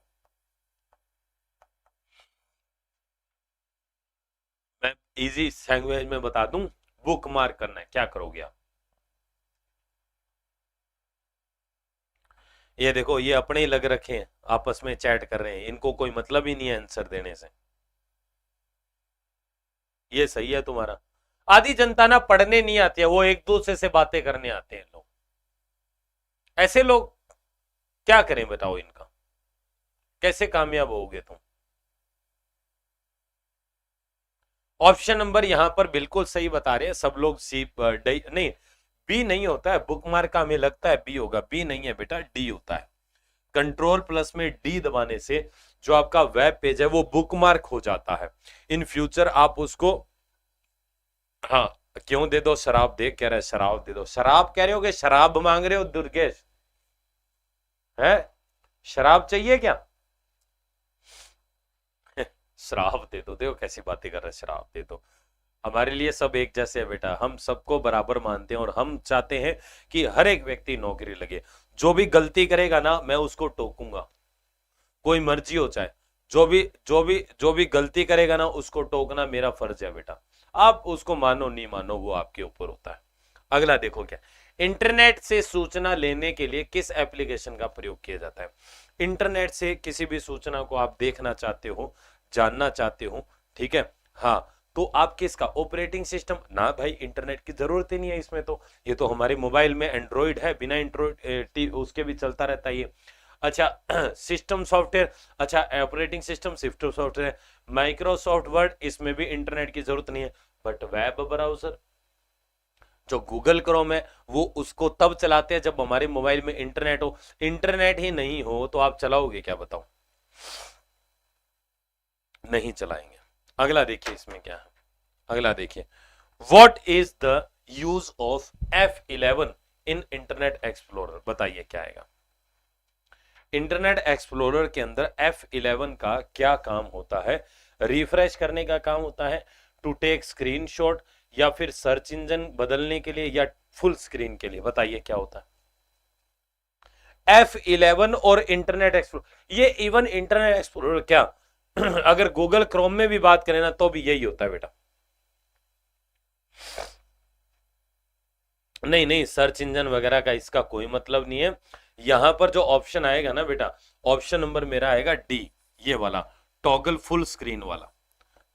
मैं इजी लैंग्वेज में बता दूं, बुकमार्क करना है। क्या करोगे आप? ये देखो, ये अपने ही लग रखे हैं, आपस में चैट कर रहे हैं, इनको कोई मतलब ही नहीं है आंसर देने से। ये सही है तुम्हारा। आधी जनता ना पढ़ने नहीं आती है, वो एक दूसरे से बातें करने आते हैं लोग। ऐसे लोग क्या करें बताओ, इनका कैसे कामयाब होगे तुम? ऑप्शन नंबर यहां पर बिल्कुल सही बता रहे हैं सब लोग। सी नहीं, बी नहीं होता है। बुकमार्क का हमें लगता है बी होगा, बी नहीं है बेटा, डी होता है। कंट्रोल प्लस में डी दबाने से जो आपका वेब पेज है वो बुकमार्क हो जाता है। इन फ्यूचर आप उसको, हाँ, क्यों दे दो शराब, दे कह रहे शराब दे दो। शराब कह रहे हो कि शराब मांग रहे हो दुर्गेश? है, शराब चाहिए क्या? शराब दे दो, देखो कैसी बातें कर रहे हैं, शराब दे दो। हमारे लिए सब एक जैसे है बेटा, हम सबको बराबर मानते हैं और हम चाहते हैं कि हर एक व्यक्ति नौकरी लगे। जो भी गलती करेगा ना, मैं उसको टोकूंगा, कोई मर्जी हो चाहे। जो भी गलती करेगा ना, उसको टोकना मेरा फर्ज है बेटा। आप उसको मानो नहीं मानो वो आपके ऊपर होता है। अगला देखो क्या, इंटरनेट से सूचना लेने के लिए किस एप्लीकेशन का प्रयोग किया जाता है? इंटरनेट से किसी भी सूचना को आप देखना चाहते हो, जानना चाहते हो, ठीक है, हाँ, तो आप किसका? ऑपरेटिंग सिस्टम ना भाई, इंटरनेट की जरूरत ही नहीं है इसमें तो। ये तो हमारे मोबाइल में एंड्रॉइड है, बिना एंड्रॉइड उसके भी चलता रहता है ये। अच्छा, सिस्टम सॉफ्टवेयर, अच्छा operating system system software, Microsoft word, इसमें भी इंटरनेट की जरूरत नहीं है। बट वेब ब्राउजर जो गूगल क्रोम है वो उसको तब चलाते हैं जब हमारे मोबाइल में इंटरनेट हो। इंटरनेट ही नहीं हो तो आप चलाओगे क्या बताओ? नहीं चलाएंगे। अगला देखिए इसमें क्या है, अगला देखिए, what is the use of F11 in internet explorer? बताइए क्या आएगा। इंटरनेट एक्सप्लोरर के अंदर F11 का क्या काम होता है? रिफ्रेश करने का काम होता है, टू टेक स्क्रीनशॉट, या फिर सर्च इंजन बदलने के लिए, या फुल स्क्रीन के लिए? बताइए क्या होता है। F11 और इंटरनेट एक्सप्लोरर, ये इवन इंटरनेट एक्सप्लोरर क्या, अगर गूगल क्रोम में भी बात करें ना तो भी यही होता है बेटा। नहीं नहीं, सर्च इंजन वगैरह का इसका कोई मतलब नहीं है। यहां पर जो ऑप्शन आएगा ना बेटा, ऑप्शन नंबर मेरा आएगा डी, ये वाला, टॉगल फुल स्क्रीन वाला।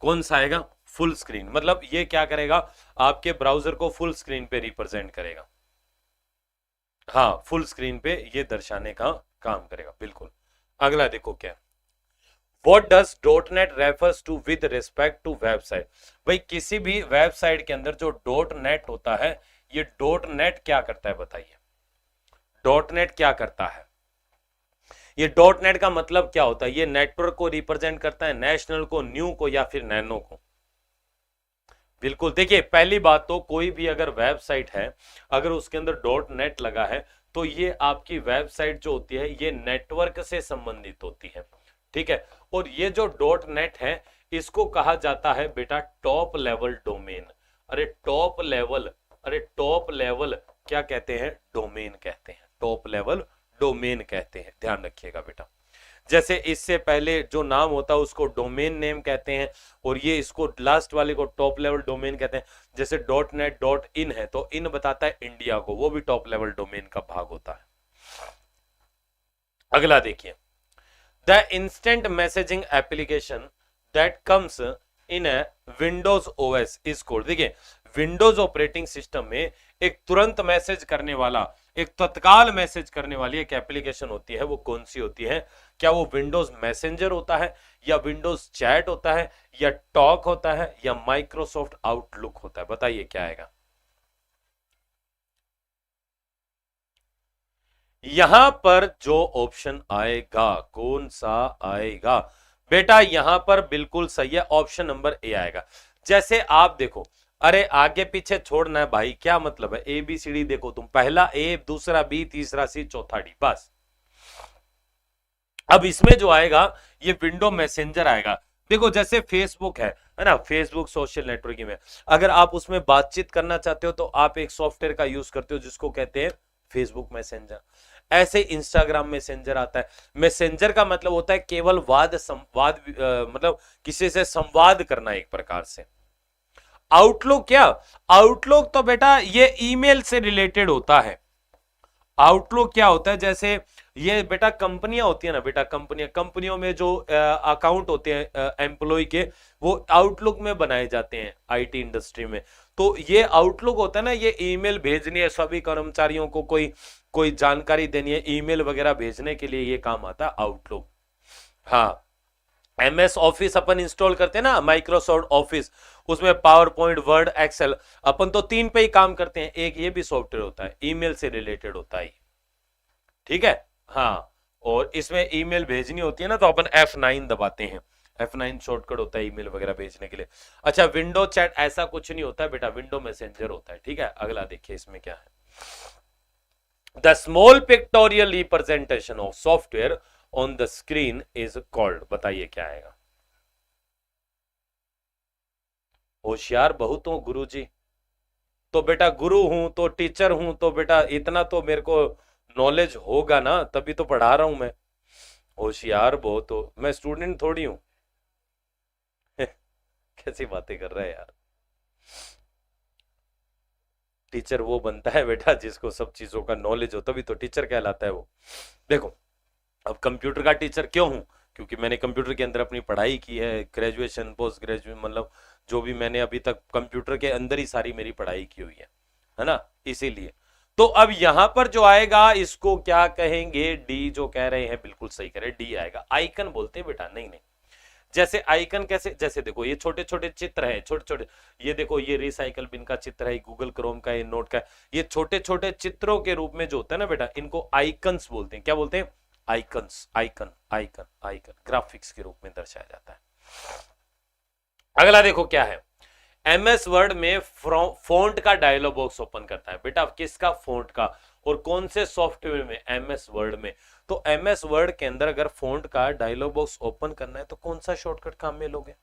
कौन सा आएगा? Full screen. मतलब ये क्या करेगा, आपके ब्राउजर को फुल स्क्रीन पे रिप्रेजेंट करेगा। हाँ, फुल स्क्रीन पे ये दर्शाने का काम करेगा, बिल्कुल। अगला देखो क्या, What does .NET refers to with respect to website? भाई किसी भी वेबसाइट के अंदर जो .NET होता है, ये .NET क्या करता है बताइए? .NET क्या करता है? ये .NET का मतलब क्या होता है? ये नेटवर्क को रिप्रेजेंट करता है, नेशनल को, न्यू को, या फिर नैनो को? बिल्कुल, देखिए पहली बात तो कोई भी अगर वेबसाइट है, अगर उसके अंदर .NET लगा है तो ये आपकी वेबसाइट जो होती है ये नेटवर्क से संबंधित होती है, ठीक है। और ये जो डॉट नेट है इसको कहा जाता है बेटा टॉप लेवल डोमेन। अरे टॉप लेवल क्या कहते हैं? डोमेन कहते हैं, टॉप लेवल डोमेन कहते हैं, ध्यान रखिएगा बेटा। जैसे इससे पहले जो नाम होता है उसको डोमेन नेम कहते हैं, और ये इसको लास्ट वाले को टॉप लेवल डोमेन कहते हैं। जैसे डॉट नेट डॉट इन है तो इन बताता है इंडिया को, वो भी टॉप लेवल डोमेन का भाग होता है। अगला देखिए, the instant messaging application that comes in A Windows OS is called. देखिए विंडोज ऑपरेटिंग सिस्टम में एक तुरंत मैसेज करने वाला, एक तत्काल मैसेज करने वाली एक एप्लीकेशन होती है, वो कौन सी होती है? क्या वो विंडोज मैसेंजर होता है, या विंडोज चैट होता है, या टॉक होता है, या माइक्रोसॉफ्ट आउटलुक होता है? बताइए क्या आएगा। यहां पर जो ऑप्शन आएगा कौन सा आएगा बेटा? यहां पर बिल्कुल सही है, ऑप्शन नंबर ए आएगा। जैसे आप देखो, अरे आगे पीछे छोड़ना है भाई, क्या मतलब है? ए बी सी डी देखो तुम, पहला ए, दूसरा बी, तीसरा सी, चौथा डी, बस। अब इसमें जो आएगा ये विंडो मैसेंजर आएगा। देखो जैसे फेसबुक है ना, फेसबुक सोशल नेटवर्किंग में अगर आप उसमें बातचीत करना चाहते हो तो आप एक सॉफ्टवेयर का यूज करते हो जिसको कहते हैं फेसबुक मैसेंजर। ऐसे इंस्टाग्राम मैसेंजर आता है। मैसेंजर का मतलब होता है केवल वाद संवाद, मतलब किसी से संवाद करना एक प्रकार से। आउटलुक क्या? आउटलुक तो बेटा ये ईमेल से रिलेटेड होता है। आउटलुक क्या होता है? जैसे ये बेटा कंपनियां होती है ना बेटा, कंपनियों में जो अकाउंट होते हैं एम्प्लॉय के, वो आउटलुक में बनाए जाते हैं आईटी इंडस्ट्री में। तो ये आउटलुक होता है ना, ये ईमेल भेजनी है सभी कर्मचारियों को, कोई जानकारी देनी है, ईमेल वगैरह भेजने के लिए ये काम आता है आउटलुक। हाँ, एमएस ऑफिस अपन इंस्टॉल करते हैं ना, माइक्रोसॉफ्ट ऑफिस, उसमें पावर पॉइंट, वर्ड, एक्सेल, अपन तो 3 पे ही काम करते हैं। एक ये भी सॉफ्टवेयर होता है, ईमेल से रिलेटेड होता है, ठीक है। हाँ, और इसमें ईमेल भेजनी होती है ना तो अपन F9 दबाते हैं, F9 शॉर्टकट होता है ईमेल वगैरह भेजने के लिए। अच्छा, विंडो चैट ऐसा कुछ नहीं होता है बेटा, विंडो मैसेंजर होता है, ठीक है। अगला देखिए इसमें क्या है। The small pictorial representation of software on the screen is called. बताइए क्या आएगा। होशियार बहुत हूं गुरुजी, तो बेटा गुरु हूं तो टीचर हूं तो बेटा इतना तो मेरे को नॉलेज होगा ना, तभी तो पढ़ा रहा हूं मैं। होशियार बहुत हो, मैं स्टूडेंट थोड़ी हूं। कैसी बातें कर रहा है यार। टीचर वो बनता है बेटा जिसको सब चीजों का नॉलेज हो, तभी तो टीचर कहलाता है वो। देखो अब कंप्यूटर का टीचर क्यों हूं? क्योंकि मैंने कंप्यूटर के अंदर अपनी पढ़ाई की है, ग्रेजुएशन, पोस्ट ग्रेजुएशन, मतलब जो भी मैंने अभी तक कंप्यूटर के अंदर ही सारी मेरी पढ़ाई की हुई है ना, इसीलिए। तो अब यहां पर जो आएगा इसको क्या कहेंगे? डी जो कह रहे हैं बिल्कुल सही कह रहे हैं, डी आएगा। आइकन बोलते हैं बेटा, नहीं नहीं। जैसे आइकन कैसे? जैसे देखो ये छोटे छोटे चित्र है, छोटे छोटे, ये देखो ये रिसाइकल बिन का चित्र है, गूगल क्रोम का, ये नोट का, ये छोटे छोटे चित्रों के रूप में जो होता है ना बेटा, इनको आइकन्स बोलते हैं। क्या बोलते हैं? Icons. Icon icon icon graphics के रूप में दर्शाया जाता है। अगला देखो क्या है। एमएस वर्ड में फॉन्ट का डायलॉग बॉक्स ओपन करता है बेटा, किसका? फॉन्ट का। और कौन से सॉफ्टवेयर में? एमएस वर्ड में। तो एमएस वर्ड के अंदर अगर फॉन्ट का डायलॉग बॉक्स ओपन करना है तो कौन सा शॉर्टकट काम में लोगे?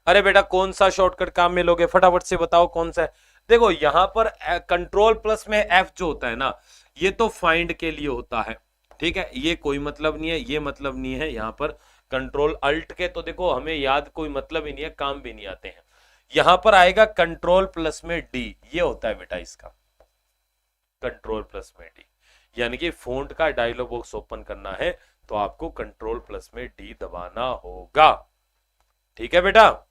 अरे बेटा कौन सा शॉर्टकट काम में लोगे? फटाफट से बताओ कौन सा है। देखो यहां पर कंट्रोल प्लस में एफ जो होता है ना, ये तो फाइंड के लिए होता है, ठीक है। ये कोई मतलब नहीं है, ये मतलब नहीं है। यहां पर कंट्रोल अल्ट के तो देखो हमें याद कोई मतलब ही नहीं है, काम भी नहीं आते हैं। यहां पर आएगा कंट्रोल प्लस में डी, ये होता है बेटा इसका, कंट्रोल प्लस में डी। यानी कि फॉन्ट का डायलॉग बॉक्स ओपन करना है तो आपको कंट्रोल प्लस में डी दबाना होगा, ठीक है बेटा।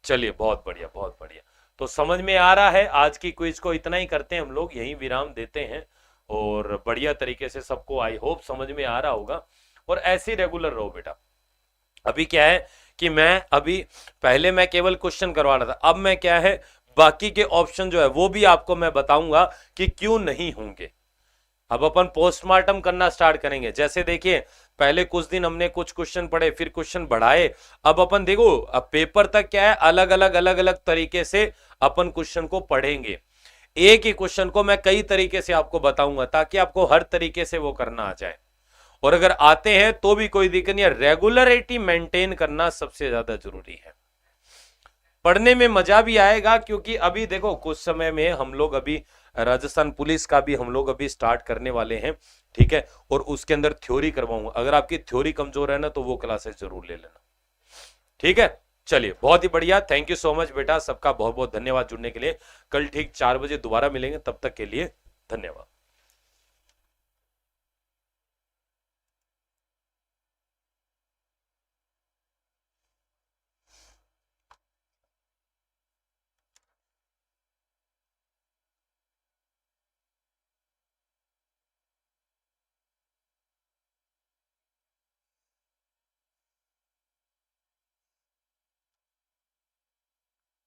चलिए बहुत बढ़िया बहुत बढ़िया। तो समझ में आ रहा है, आज की क्विज को इतना ही करते हैं हम लोग, यही विराम देते हैं। और बढ़िया तरीके से सबको आई होप समझ में आ रहा होगा, और ऐसे रेगुलर रहो बेटा। अभी क्या है कि मैं अभी पहले मैं केवल क्वेश्चन करवा रहा था, अब मैं क्या है बाकी के ऑप्शन जो है वो भी आपको मैं बताऊंगा कि क्यों नहीं होंगे। अब अपन पोस्टमार्टम करना स्टार्ट करेंगे। जैसे देखिए पहले कुछ दिन हमने कुछ क्वेश्चन पढ़े, फिर क्वेश्चन बढ़ाए, अब अपन देखो अब पेपर तक क्या है अलग अलग तरीके से अपन क्वेश्चन को पढ़ेंगे। एक ही क्वेश्चन को मैं कई तरीके से आपको बताऊंगा ताकि आपको हर तरीके से वो करना आ जाए, और अगर आते हैं तो भी कोई दिक्कत नहीं है। रेगुलरिटी मेंटेन करना सबसे ज्यादा जरूरी है। पढ़ने में मजा भी आएगा, क्योंकि अभी देखो कुछ समय में हम लोग अभी राजस्थान पुलिस का भी हम लोग अभी स्टार्ट करने वाले हैं, ठीक है, और उसके अंदर थ्योरी करवाऊंगा। अगर आपकी थ्योरी कमजोर है ना तो वो क्लासेस जरूर ले लेना, ठीक है। चलिए बहुत ही बढ़िया, थैंक यू सो मच बेटा, सबका बहुत बहुत धन्यवाद जुड़ने के लिए। कल ठीक 4 बजे दोबारा मिलेंगे, तब तक के लिए धन्यवाद।